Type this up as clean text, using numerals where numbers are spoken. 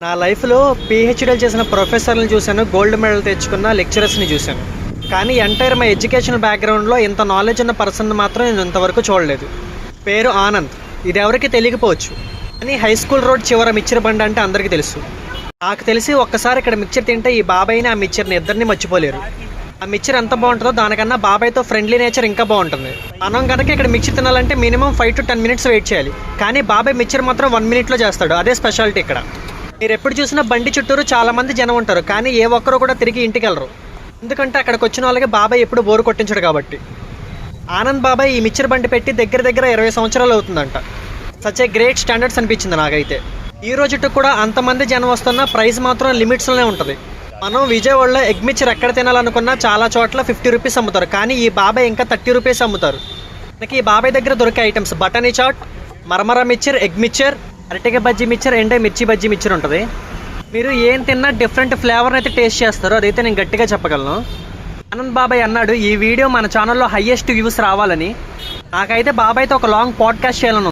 నా లైఫ్‌లో పీహెచ్‌డీలు చేసిన ప్రొఫెసర్‌లని చూశాను. గోల్డ్ మెడల్ తెచ్చుకున్న లెక్చరర్స్‌ని చూశాను. కానీ ఎంటైర్ మై ఎడ్యుకేషనల్ బ్యాక్‌గ్రౌండ్‌లో ఇంత నాలెడ్జ్ ఉన్న పర్సన్‌ని మాత్రం నేను ఇంతవరకు చూడలేదు. పేరు ఆనంద్. ఇది ఎవరికీ తెలియకపోవచ్చు. కానీ హై స్కూల్ రోడ్ చివర మిక్చర్ బండి అంటే అందరికీ తెలుసు. నాకు తెలిసి ఒక్కసారి ఇక్కడ మిక్చర్ తింటే ఈ బాబాయ్‌ని, ఆ మిక్చర్‌ని ఇద్దరిని మర్చిపోలేరు. ఆ మిక్చర్ ఎంత బాగుంటుందో దానికన్నా బాబాయ్‌తో ఫ్రెండ్లీ నేచర్ ఇంకా బాగుంటుంది. మనం కనుక ఇక్కడ మిక్చర్ తినాలంటే మినిమం 5 to 10 minutes వెయిట్ చేయాలి. కానీ బాబాయ్ మిక్చర్ మాత్రం 1 minuteలో చేస్తాడు. అదే స్పెషాలిటీ ఇక్కడ. మీరు ఎప్పుడు చూసినా బండి చుట్టూరు చాలా మంది జనం ఉంటారు. కానీ ఏ ఒక్కరు కూడా తిరిగి ఇంటికి వెళ్ళరు. ఎందుకంటే అక్కడికి వచ్చిన వాళ్ళకి బాబాయ్ ఎప్పుడు బోరు కొట్టించడు కాబట్టి. ఆనంద్ బాబాయ్ ఈ మిక్చర్ బండి పెట్టి దగ్గర దగ్గర 20 సంవత్సరాలు అవుతుందంట. సచ్ ఏ గ్రేట్ స్టాండర్డ్స్ అనిపించింది నాకైతే. ఈ రోజుకి కూడా అంతమంది జనం వస్తున్న ప్రైస్ మాత్రం లిమిట్స్లోనే ఉంటుంది. మనం విజయవాడలో ఎగ్ మిక్చర్ ఎక్కడ తినాలనుకున్నా చాలా చోట్ల 50 రూపీస్ అమ్ముతారు. కానీ ఈ బాబాయ్ ఇంకా 30 రూపీస్ అమ్ముతారు. మనకి ఈ బాబాయ్ దగ్గర దొరికే ఐటమ్స్ బటానీ చాట్, మరమరా మిక్చర్, ఎగ్ మిక్చర్, అరటికాయ బజ్జీ మిక్చర్ అండ్ మిర్చి బజ్జీ మిక్చర్ ఉంటుంది. మీరు ఏం తిన్నా డిఫరెంట్ ఫ్లేవర్ని అయితే టేస్ట్ చేస్తారు. అదైతే నేను గట్టిగా చెప్పగలను. ఆనంద్ బాబాయ్ అన్నాడు ఈ వీడియో మన ఛానల్లో హైయెస్ట్ వ్యూస్ రావాలని. నాకైతే బాబాయ్తో ఒక లాంగ్ పాడ్కాస్ట్ చేయాలను.